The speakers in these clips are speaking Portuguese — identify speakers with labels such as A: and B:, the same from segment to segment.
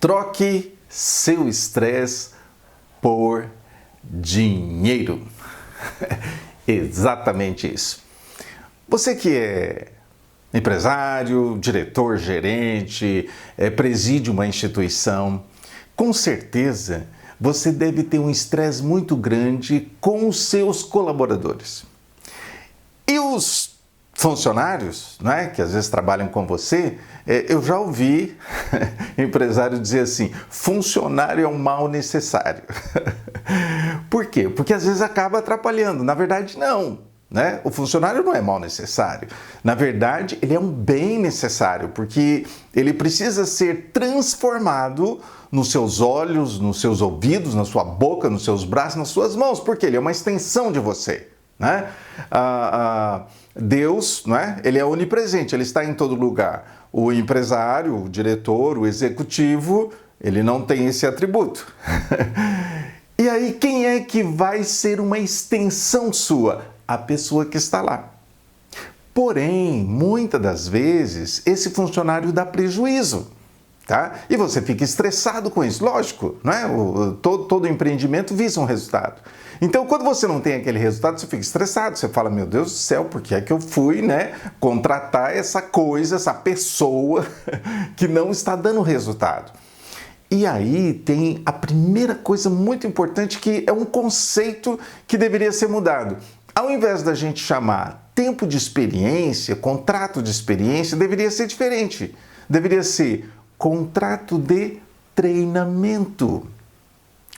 A: Troque seu estresse por dinheiro. Exatamente isso. Você que é empresário, diretor, gerente, preside uma instituição, com certeza você deve ter um estresse muito grande com os seus colaboradores. E os funcionários, né, que às vezes trabalham com você, eu já ouvi empresário dizer assim: funcionário é um mal necessário. Por quê? Porque às vezes acaba atrapalhando. Na verdade, não. Né? O funcionário não é mal necessário. Na verdade, ele é um bem necessário, porque ele precisa ser transformado nos seus olhos, nos seus ouvidos, na sua boca, nos seus braços, nas suas mãos, porque ele é uma extensão de você. Né? Deus, né? Ele é onipresente, ele está em todo lugar. O empresário, o diretor, o executivo, ele não tem esse atributo. E aí, quem é que vai ser uma extensão sua? A pessoa que está lá. Porém, muitas das vezes, esse funcionário dá prejuízo. Tá? E você fica estressado com isso, lógico, né? Todo empreendimento visa um resultado. Então, quando você não tem aquele resultado, você fica estressado, você fala: meu Deus do céu, por que é que eu fui, né, contratar essa coisa, essa pessoa que não está dando resultado? E aí tem a primeira coisa muito importante, que é um conceito que deveria ser mudado. Ao invés da gente chamar tempo de experiência, contrato de experiência, deveria ser diferente. Deveria ser contrato de treinamento.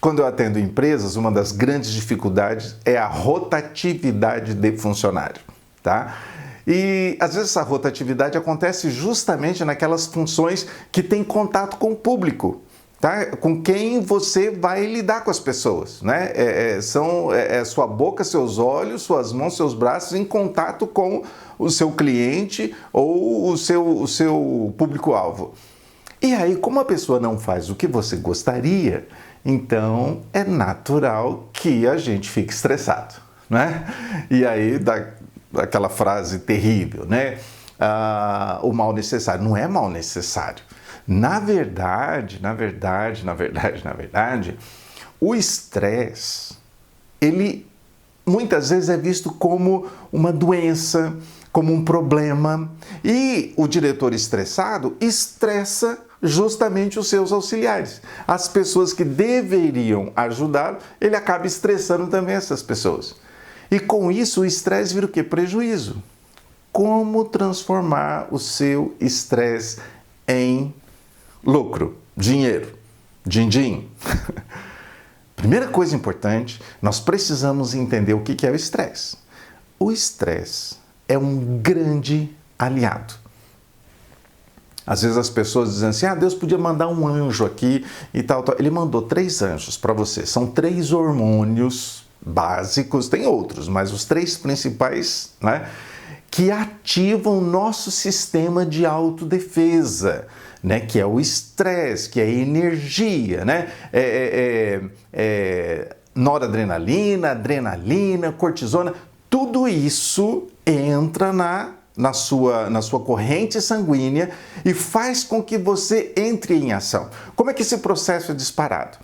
A: Quando eu atendo empresas, uma das grandes dificuldades é a rotatividade de funcionário, tá? E às vezes essa rotatividade acontece justamente naquelas funções que têm contato com o público, tá? Com quem você vai lidar com as pessoas, né? São sua boca, seus olhos, suas mãos, seus braços em contato com o seu cliente ou o seu público-alvo. E aí, como a pessoa não faz o que você gostaria, então é natural que a gente fique estressado, né? E aí dá aquela frase terrível, né? O mal necessário. Não é mal necessário. Na verdade, o estresse, ele muitas vezes é visto como uma doença, como um problema. E o diretor estressado estressa justamente os seus auxiliares. As pessoas que deveriam ajudá-lo, ele acaba estressando também essas pessoas. E com isso o estresse vira o quê? Prejuízo. Como transformar o seu estresse em lucro, dinheiro, din-din? Primeira coisa importante, nós precisamos entender o que é o estresse. O estresse é um grande aliado. Às vezes as pessoas dizem assim: Deus podia mandar um anjo aqui e tal. Ele mandou 3 anjos para você. São 3 hormônios básicos, tem outros, mas os 3 principais, né, que ativam o nosso sistema de autodefesa, né, que é o estresse, que é a energia, né? Noradrenalina, adrenalina, cortisona, tudo isso entra na sua corrente sanguínea e faz com que você entre em ação. Como é que esse processo é disparado?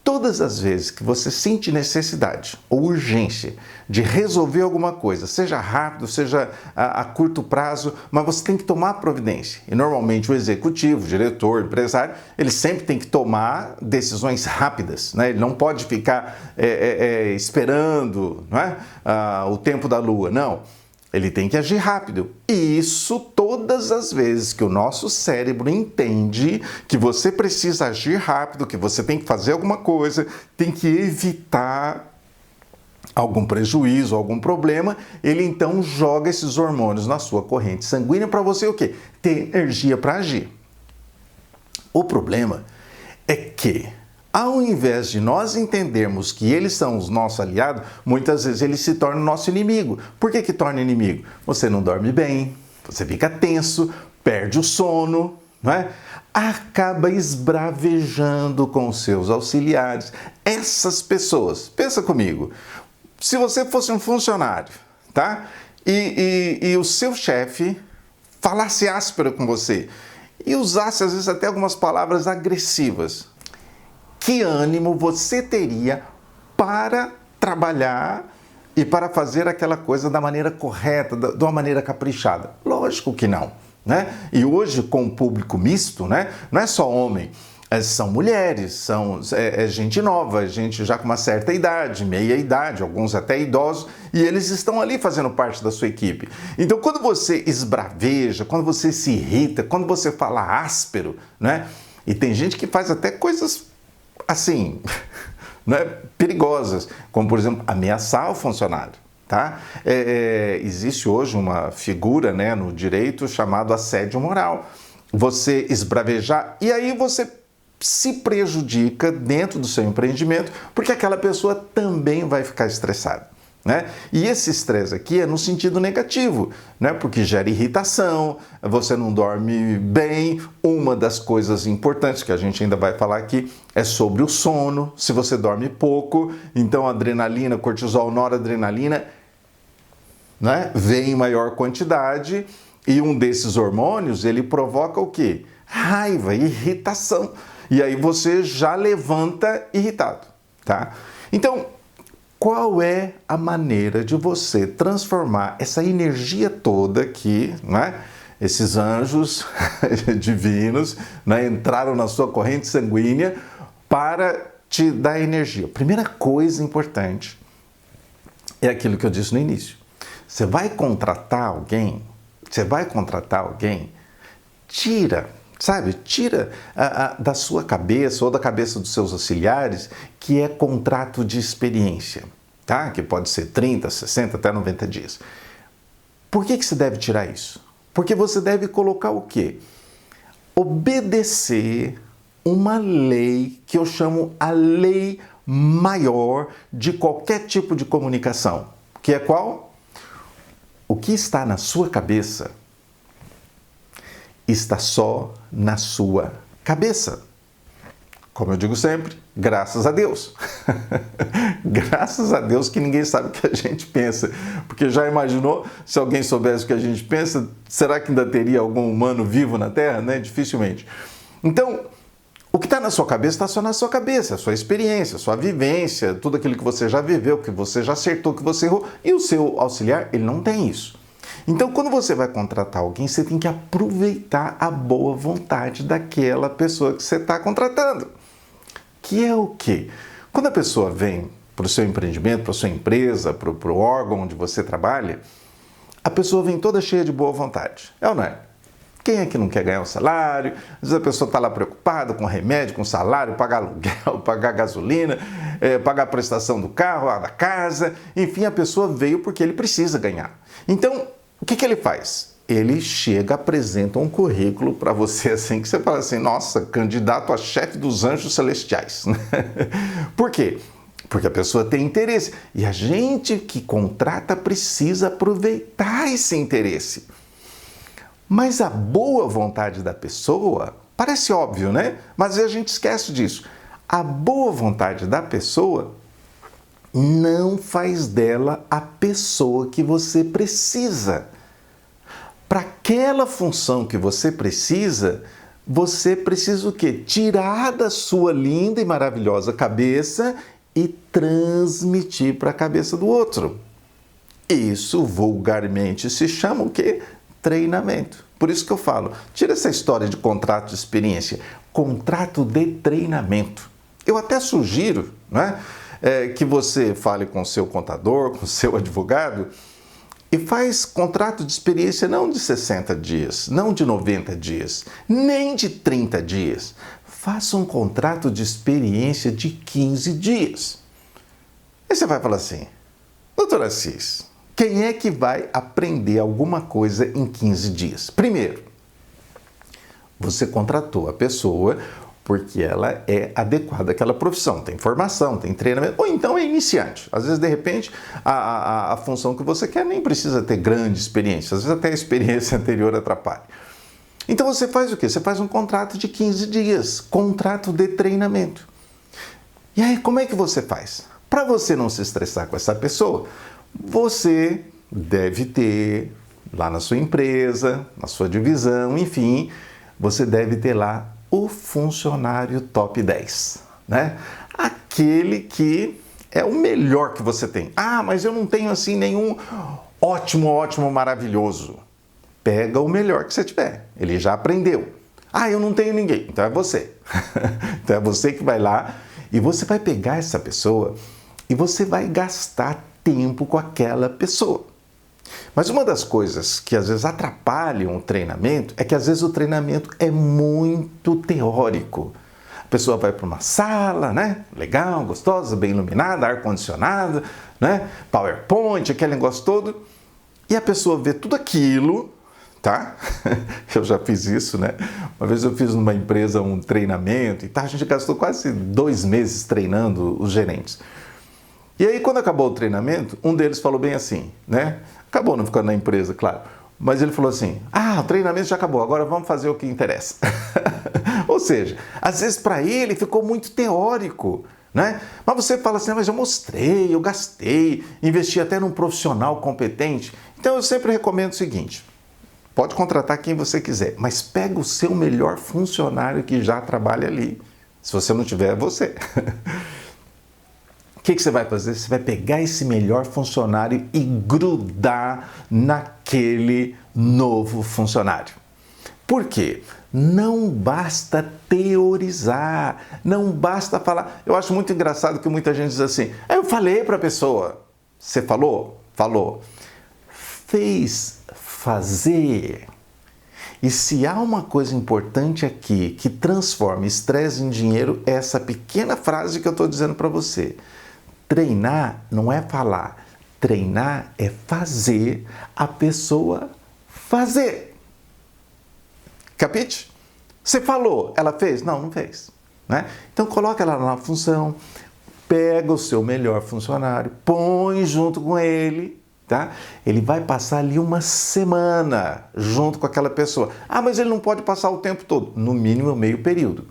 A: Todas as vezes que você sente necessidade ou urgência de resolver alguma coisa, seja rápido, seja a curto prazo, mas você tem que tomar providência. E normalmente o executivo, o diretor, o empresário, ele sempre tem que tomar decisões rápidas, né? Ele não pode ficar esperando, não é? O tempo da lua, não. Ele tem que agir rápido. E isso todas as vezes que o nosso cérebro entende que você precisa agir rápido, que você tem que fazer alguma coisa, tem que evitar algum prejuízo, algum problema, ele então joga esses hormônios na sua corrente sanguínea para você o quê? Ter energia para agir. O problema é que, ao invés de nós entendermos que eles são os nossos aliados, muitas vezes eles se tornam nosso inimigo. Por que torna inimigo? Você não dorme bem, você fica tenso, perde o sono, não é? Acaba esbravejando com os seus auxiliares. Essas pessoas, pensa comigo, se você fosse um funcionário, tá? E o seu chefe falasse áspero com você, e usasse às vezes até algumas palavras agressivas, que ânimo você teria para trabalhar e para fazer aquela coisa da maneira correta, de uma maneira caprichada? Lógico que não, né? E hoje, com o público misto, né, não é só homem, são mulheres, são gente nova, gente já com uma certa idade, meia idade, alguns até idosos, e eles estão ali fazendo parte da sua equipe. Então, quando você esbraveja, quando você se irrita, quando você fala áspero, né? E tem gente que faz até coisas assim, né, perigosas, como, por exemplo, ameaçar o funcionário. Tá? Existe hoje uma figura, né, no direito chamado assédio moral. Você esbravejar e aí você se prejudica dentro do seu empreendimento, porque aquela pessoa também vai ficar estressada, né? E esse estresse aqui é no sentido negativo, né? Porque gera irritação, você não dorme bem. Uma das coisas importantes que a gente ainda vai falar aqui é sobre o sono. Se você dorme pouco, então adrenalina, cortisol, noradrenalina, né, vem em maior quantidade, e um desses hormônios, ele provoca o quê? Raiva, irritação. E aí você já levanta irritado, tá? Então, qual é a maneira de você transformar essa energia toda aqui, né? Esses anjos divinos, né, entraram na sua corrente sanguínea para te dar energia. Primeira coisa importante é aquilo que eu disse no início. Você vai contratar alguém, tira da sua cabeça ou da cabeça dos seus auxiliares que é contrato de experiência, tá? Que pode ser 30, 60, até 90 dias. Por que você deve tirar isso? Porque você deve colocar o quê? Obedecer uma lei que eu chamo a lei maior de qualquer tipo de comunicação, que é qual? O que está na sua cabeça está só na sua cabeça. Como eu digo sempre, graças a Deus. Graças a Deus que ninguém sabe o que a gente pensa. Porque já imaginou, se alguém soubesse o que a gente pensa, será que ainda teria algum humano vivo na Terra? Né? Dificilmente. Então, o que está na sua cabeça está só na sua cabeça, a sua experiência, a sua vivência, tudo aquilo que você já viveu, que você já acertou, que você errou. E o seu auxiliar, ele não tem isso. Então, quando você vai contratar alguém, você tem que aproveitar a boa vontade daquela pessoa que você está contratando. Que é o quê? Quando a pessoa vem para o seu empreendimento, para a sua empresa, para o órgão onde você trabalha, a pessoa vem toda cheia de boa vontade. É ou não é? Quem é que não quer ganhar um salário? Às vezes a pessoa está lá preocupada com remédio, com salário, pagar aluguel, pagar gasolina, pagar a prestação do carro, da casa. Enfim, a pessoa veio porque ele precisa ganhar. Então, o que ele faz? Ele chega, apresenta um currículo para você assim, que você fala assim, nossa, candidato a chefe dos anjos celestiais. Por quê? Porque a pessoa tem interesse. E a gente que contrata precisa aproveitar esse interesse. Mas a boa vontade da pessoa, parece óbvio, né? Mas a gente esquece disso. A boa vontade da pessoa não faz dela a pessoa que você precisa. Para aquela função que você precisa o quê? Tirar da sua linda e maravilhosa cabeça e transmitir para a cabeça do outro. Isso vulgarmente se chama o quê? Treinamento. Por isso que eu falo, tira essa história de contrato de experiência, contrato de treinamento. Eu até sugiro, né, que você fale com o seu contador, com o seu advogado, e faz contrato de experiência não de 60 dias, não de 90 dias, nem de 30 dias. Faça um contrato de experiência de 15 dias. Aí você vai falar assim, doutor Assis, quem é que vai aprender alguma coisa em 15 dias? Primeiro, você contratou a pessoa porque ela é adequada àquela profissão, tem formação, tem treinamento, ou então é iniciante. Às vezes, de repente, a função que você quer nem precisa ter grande experiência, às vezes até a experiência anterior atrapalha. Então você faz o quê? Você faz um contrato de 15 dias, contrato de treinamento. E aí, como é que você faz? Para você não se estressar com essa pessoa, você deve ter lá na sua empresa, na sua divisão, enfim, você deve ter lá o funcionário top 10, né? Aquele que é o melhor que você tem. Ah, mas eu não tenho assim nenhum ótimo, maravilhoso. Pega o melhor que você tiver. Ele já aprendeu. Ah, eu não tenho ninguém. Então é você. Então é você que vai lá e você vai pegar essa pessoa e você vai gastar tempo com aquela pessoa. Mas uma das coisas que às vezes atrapalham o treinamento é que às vezes o treinamento é muito teórico. A pessoa vai para uma sala, né? Legal, gostosa, bem iluminada, ar-condicionado, né? PowerPoint, aquele negócio todo. E a pessoa vê tudo aquilo, tá? Eu já fiz isso, né? Uma vez eu fiz numa empresa um treinamento e tá, a gente gastou quase 2 meses treinando os gerentes. E aí, quando acabou o treinamento, um deles falou bem assim, né? Acabou não ficando na empresa, claro. Mas ele falou assim, o treinamento já acabou, agora vamos fazer o que interessa. Ou seja, às vezes para ele ficou muito teórico, né? Mas você fala assim, mas eu mostrei, eu gastei, investi até num profissional competente. Então eu sempre recomendo o seguinte, pode contratar quem você quiser, mas pega o seu melhor funcionário que já trabalha ali. Se você não tiver, é você. O que você vai fazer? Você vai pegar esse melhor funcionário e grudar naquele novo funcionário. Por quê? Não basta teorizar, não basta falar. Eu acho muito engraçado que muita gente diz assim, eu falei para a pessoa. Você falou? Falou. Fez fazer. E se há uma coisa importante aqui que transforma estresse em dinheiro, é essa pequena frase que eu estou dizendo para você. Treinar não é falar, treinar é fazer a pessoa fazer. Capite? Você falou, ela fez? Não, não fez. Né? Então coloca ela na função, pega o seu melhor funcionário, põe junto com ele, tá? Ele vai passar ali uma semana junto com aquela pessoa. Ah, mas ele não pode passar o tempo todo, no mínimo meio período.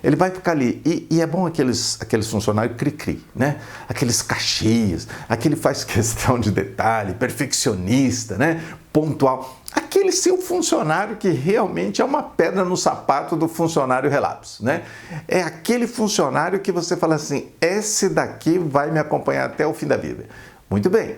A: Ele vai ficar ali, e é bom aqueles funcionários cri-cri, né? Aqueles caxias, aquele faz questão de detalhe, perfeccionista, né? Pontual. Aquele seu funcionário que realmente é uma pedra no sapato do funcionário relapso, né? É aquele funcionário que você fala assim, esse daqui vai me acompanhar até o fim da vida. Muito bem.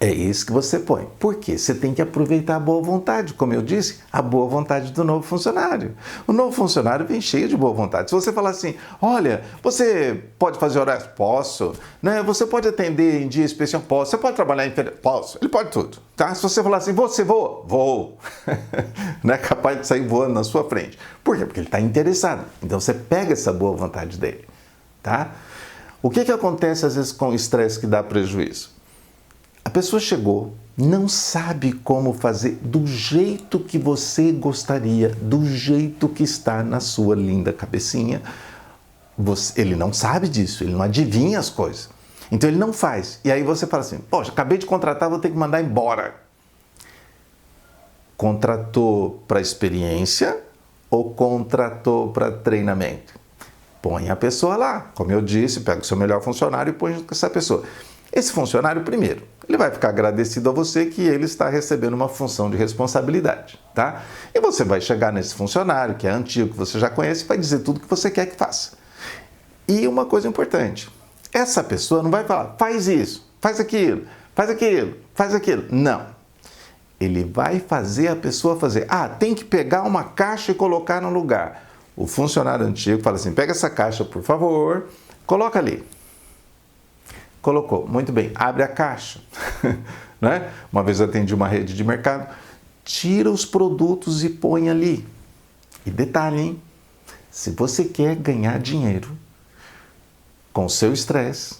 A: É isso que você põe. Por quê? Você tem que aproveitar a boa vontade. Como eu disse, a boa vontade do novo funcionário. O novo funcionário vem cheio de boa vontade. Se você falar assim, olha, você pode fazer horário? Posso. Né? Você pode atender em dia especial? Posso. Você pode trabalhar em férias? Posso. Ele pode tudo. Tá? Se você falar assim, você voa? Vou. Não é capaz de sair voando na sua frente. Por quê? Porque ele está interessado. Então você pega essa boa vontade dele. Tá? O que acontece às vezes com o estresse que dá prejuízo? A pessoa chegou, não sabe como fazer do jeito que você gostaria, do jeito que está na sua linda cabecinha. Ele não sabe disso, ele não adivinha as coisas. Então ele não faz. E aí você fala assim, poxa, acabei de contratar, vou ter que mandar embora. Contratou para experiência ou contratou para treinamento? Põe a pessoa lá. Como eu disse, pega o seu melhor funcionário e põe junto com essa pessoa. Esse funcionário, primeiro, ele vai ficar agradecido a você que ele está recebendo uma função de responsabilidade, tá? E você vai chegar nesse funcionário, que é antigo, que você já conhece, e vai dizer tudo que você quer que faça. E uma coisa importante, essa pessoa não vai falar, faz isso, faz aquilo, faz aquilo, faz aquilo. Não. Ele vai fazer a pessoa fazer. Tem que pegar uma caixa e colocar no lugar. O funcionário antigo fala assim, pega essa caixa, por favor, coloca ali. Colocou, muito bem, abre a caixa, né? Uma vez eu atendi uma rede de mercado, tira os produtos e põe ali. E detalhe, hein? Se você quer ganhar dinheiro com o seu estresse,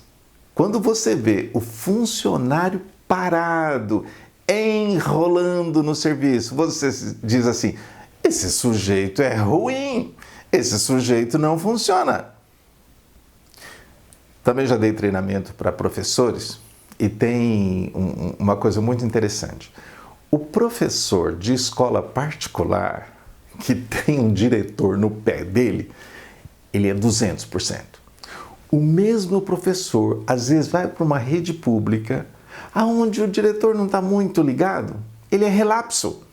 A: quando você vê o funcionário parado, enrolando no serviço, você diz assim, esse sujeito é ruim, esse sujeito não funciona. Também já dei treinamento para professores e tem uma coisa muito interessante. O professor de escola particular que tem um diretor no pé dele, ele é 200%. O mesmo professor, às vezes, vai para uma rede pública, aonde o diretor não está muito ligado, ele é relapso.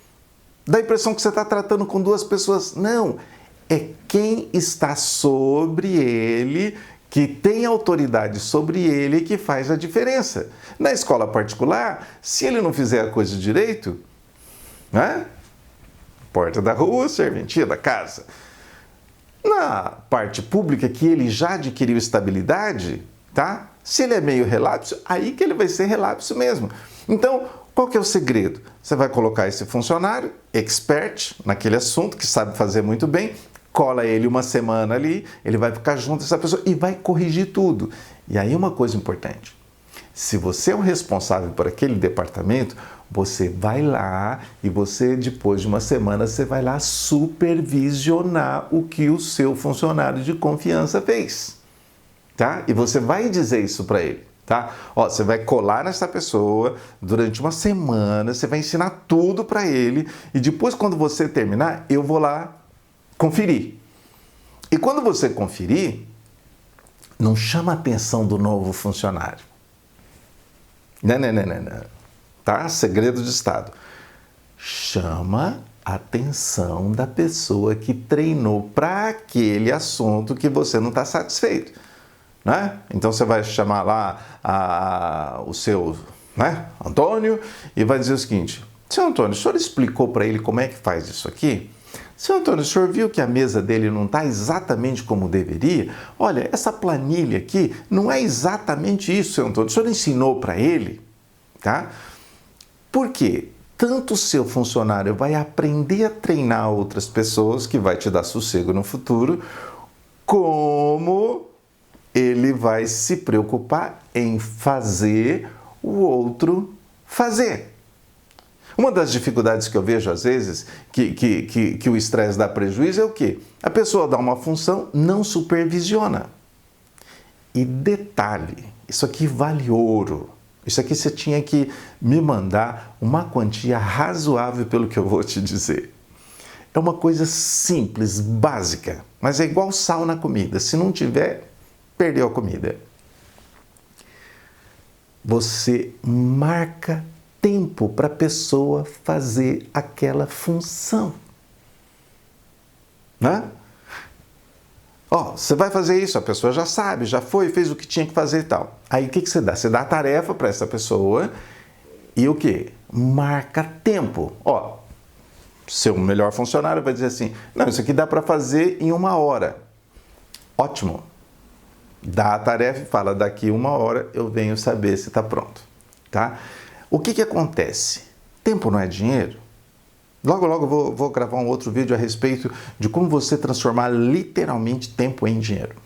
A: Dá a impressão que você está tratando com duas pessoas. Não, é quem está sobre ele, que tem autoridade sobre ele, que faz a diferença. Na escola particular, se ele não fizer a coisa direito, né? Porta da rua, serventia da casa. Na parte pública, que ele já adquiriu estabilidade, tá? Se ele é meio relapso, aí que ele vai ser relapso mesmo. Então, qual que é o segredo? Você vai colocar esse funcionário, expert naquele assunto, que sabe fazer muito bem, cola ele uma semana ali, ele vai ficar junto dessa pessoa e vai corrigir tudo. E aí uma coisa importante, se você é o responsável por aquele departamento, você vai lá e você, depois de uma semana, você vai lá supervisionar o que o seu funcionário de confiança fez, tá? E você vai dizer isso para ele, tá? Ó, você vai colar nessa pessoa durante uma semana, você vai ensinar tudo para ele e depois, quando você terminar, eu vou lá conferir. E quando você conferir, não chama a atenção do novo funcionário. Não. Tá? Segredo de Estado. Chama a atenção da pessoa que treinou para aquele assunto que você não está satisfeito. Né? Então você vai chamar lá o seu, né, Antônio e vai dizer o seguinte: seu Antônio, o senhor explicou para ele como é que faz isso aqui? Seu Antônio, o senhor viu que a mesa dele não está exatamente como deveria? Olha, essa planilha aqui não é exatamente isso, seu Antônio. O senhor ensinou para ele? Tá? Por quê? Tanto o seu funcionário vai aprender a treinar outras pessoas, que vai te dar sossego no futuro, como ele vai se preocupar em fazer o outro fazer. Uma das dificuldades que eu vejo às vezes, que o estresse dá prejuízo, é o quê? A pessoa dá uma função, não supervisiona. E detalhe, isso aqui vale ouro. Isso aqui você tinha que me mandar uma quantia razoável pelo que eu vou te dizer. É uma coisa simples, básica, mas é igual sal na comida. Se não tiver, perdeu a comida. Você marca tempo para a pessoa fazer aquela função. Né? Ó, você vai fazer isso, a pessoa já sabe, já foi, fez o que tinha que fazer e tal. Aí o que você dá? Você dá a tarefa para essa pessoa e o quê? Marca tempo. Ó, seu melhor funcionário vai dizer assim: não, isso aqui dá para fazer em 1 hora. Ótimo. Dá a tarefa e fala: daqui 1 hora eu venho saber se está pronto. Tá? O que acontece? Tempo não é dinheiro? Logo eu vou gravar um outro vídeo a respeito de como você transformar literalmente tempo em dinheiro.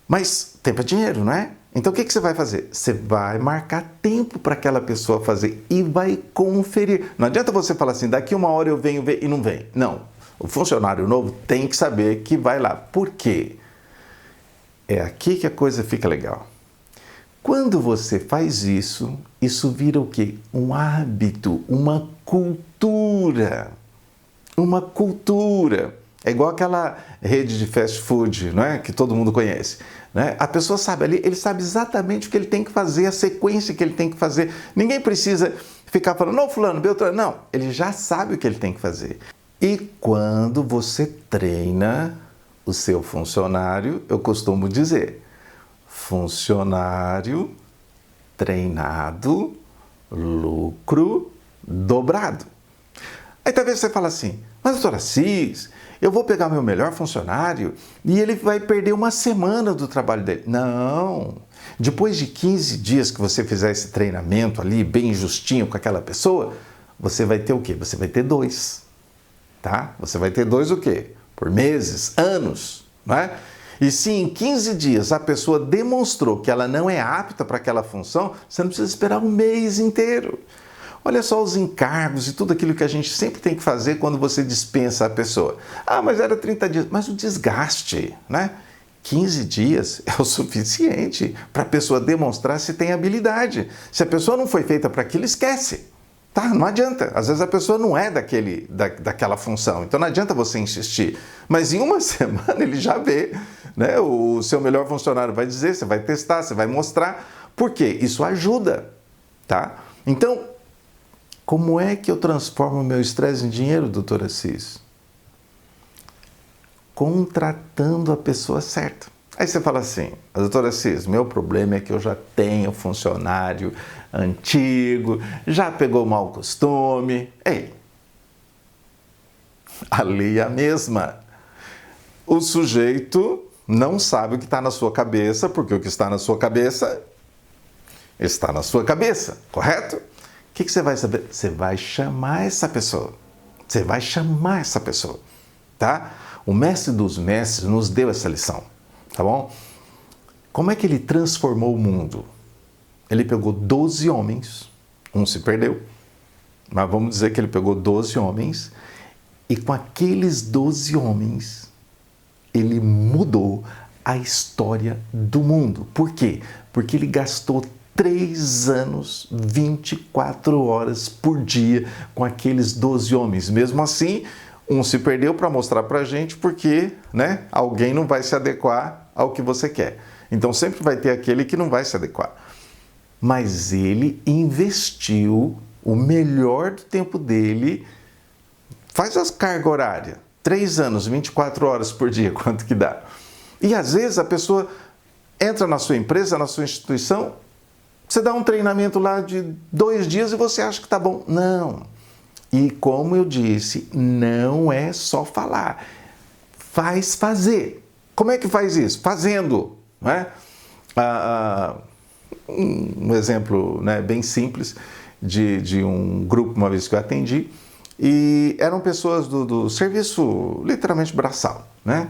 A: Mas tempo é dinheiro, não é? Então o que você vai fazer? Você vai marcar tempo para aquela pessoa fazer e vai conferir. Não adianta você falar assim: daqui 1 hora eu venho ver e não vem. Não. O funcionário novo tem que saber que vai lá. Por quê? É aqui que a coisa fica legal. Quando você faz isso, isso vira o quê? Um hábito, uma cultura. Uma cultura. É igual aquela rede de fast food, não é? Que todo mundo conhece. Né? A pessoa sabe ali, ele sabe exatamente o que ele tem que fazer, a sequência que ele tem que fazer. Ninguém precisa ficar falando: não, fulano, Beltrano. Não, ele já sabe o que ele tem que fazer. E quando você treina o seu funcionário, eu costumo dizer: funcionário treinado, lucro dobrado. Aí talvez você fala assim: mas doutor Assis, eu vou pegar meu melhor funcionário e ele vai perder 1 semana do trabalho dele. Não! Depois de 15 dias que você fizer esse treinamento ali, bem justinho com aquela pessoa, você vai ter o quê? Você vai ter 2. Tá? Você vai ter 2 o quê? Por meses, anos, não é? E se em 15 dias a pessoa demonstrou que ela não é apta para aquela função, você não precisa esperar 1 mês inteiro. Olha só os encargos e tudo aquilo que a gente sempre tem que fazer quando você dispensa a pessoa. Ah, mas era 30 dias. Mas o desgaste, né? 15 dias é o suficiente para a pessoa demonstrar se tem habilidade. Se a pessoa não foi feita para aquilo, esquece. Tá? Não adianta. Às vezes a pessoa não é daquela função. Então não adianta você insistir. Mas em 1 semana ele já vê. Né? O seu melhor funcionário vai dizer, você vai testar, você vai mostrar. Por quê? Isso ajuda. Tá? Então, Como é que eu transformo o meu estresse em dinheiro, doutor Assis? Contratando a pessoa certa. Aí você fala assim, doutor Assis, meu problema é que eu já tenho funcionário antigo, já pegou mau costume. Ei, a lei é a mesma. O sujeito não sabe o que está na sua cabeça, porque o que está na sua cabeça está na sua cabeça, correto? O que você vai saber? Você vai chamar essa pessoa. Você vai chamar essa pessoa, tá? O mestre dos mestres nos deu essa lição, tá bom? Como é que ele transformou o mundo? Ele pegou 12 homens, um se perdeu, mas vamos dizer que ele pegou 12 homens, e com aqueles 12 homens, ele mudou a história do mundo. Por quê? Porque ele gastou 3 anos, 24 horas por dia com aqueles 12 homens. Mesmo assim, um se perdeu para mostrar para a gente porque, né, alguém não vai se adequar ao que você quer. Então sempre vai ter aquele que não vai se adequar. Mas ele investiu o melhor do tempo dele. Faz as cargas horárias. 3 anos, 24 horas por dia, quanto que dá? E às vezes a pessoa entra na sua empresa, na sua instituição, você dá um treinamento lá de 2 dias e você acha que tá bom. Não. E como eu disse, não é só falar. Faz fazer. Como é que faz isso? Fazendo. Né? Um exemplo, né, bem simples de um grupo uma vez que eu atendi, e eram pessoas do serviço literalmente braçal, né?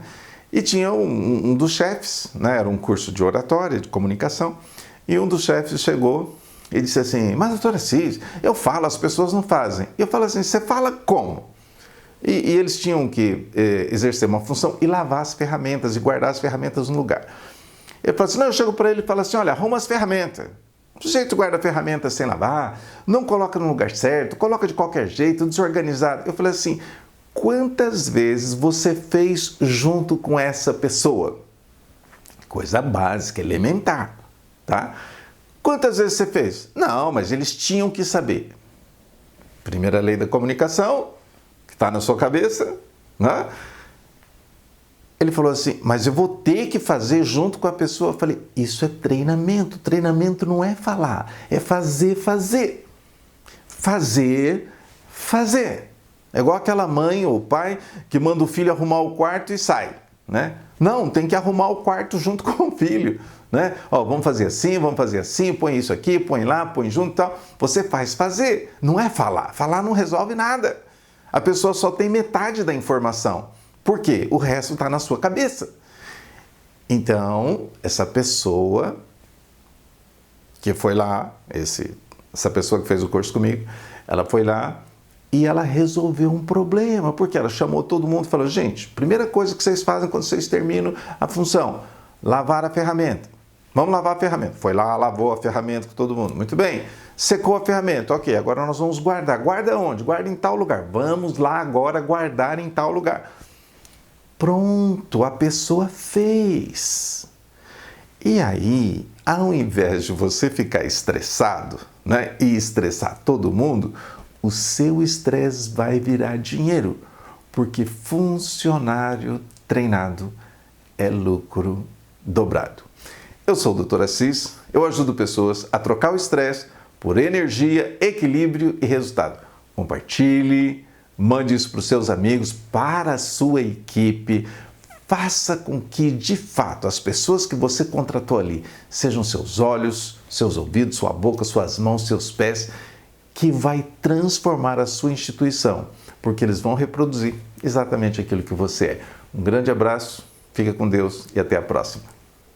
A: E tinha um dos chefes, né? Era um curso de oratória, de comunicação, e um dos chefes chegou e disse assim, mas doutor Assis, eu falo, as pessoas não fazem. E eu falo assim, você fala como? E eles tinham que exercer uma função e lavar as ferramentas e guardar as ferramentas no lugar. Ele falou assim, não, eu chego para ele e falo assim, olha, arruma as ferramentas. O sujeito guarda a ferramenta sem lavar, não coloca no lugar certo, coloca de qualquer jeito, desorganizado. Eu falei assim, quantas vezes você fez junto com essa pessoa? Coisa básica, elementar, tá? Quantas vezes você fez? Não, mas eles tinham que saber. Primeira lei da comunicação, que está na sua cabeça, né? Ele falou assim, mas eu vou ter que fazer junto com a pessoa. Eu falei, isso é treinamento. Treinamento não é falar, é fazer, fazer. Fazer, fazer. É igual aquela mãe ou pai que manda o filho arrumar o quarto e sai, né? Não, tem que arrumar o quarto junto com o filho, né? Ó, vamos fazer assim, põe isso aqui, põe lá, põe junto e tal. Você faz fazer, não é falar. Falar não resolve nada. A pessoa só tem metade da informação. Por quê? O resto está na sua cabeça. Então, essa pessoa que foi lá, essa pessoa que fez o curso comigo, ela foi lá e ela resolveu um problema, porque ela chamou todo mundo e falou, gente, primeira coisa que vocês fazem quando vocês terminam a função, lavar a ferramenta. Vamos lavar a ferramenta. Foi lá, lavou a ferramenta com todo mundo. Muito bem. Secou a ferramenta. Ok, agora nós vamos guardar. Guarda onde? Guarda em tal lugar. Vamos lá agora guardar em tal lugar. Pronto, a pessoa fez. E aí, ao invés de você ficar estressado, né, e estressar todo mundo, o seu estresse vai virar dinheiro, porque funcionário treinado é lucro dobrado. Eu sou o Dr. Assis, eu ajudo pessoas a trocar o estresse por energia, equilíbrio e resultado. Compartilhe, mande isso para os seus amigos, para a sua equipe. Faça com que, de fato, as pessoas que você contratou ali sejam seus olhos, seus ouvidos, sua boca, suas mãos, seus pés, que vai transformar a sua instituição, porque eles vão reproduzir exatamente aquilo que você é. Um grande abraço, fica com Deus e até a próxima.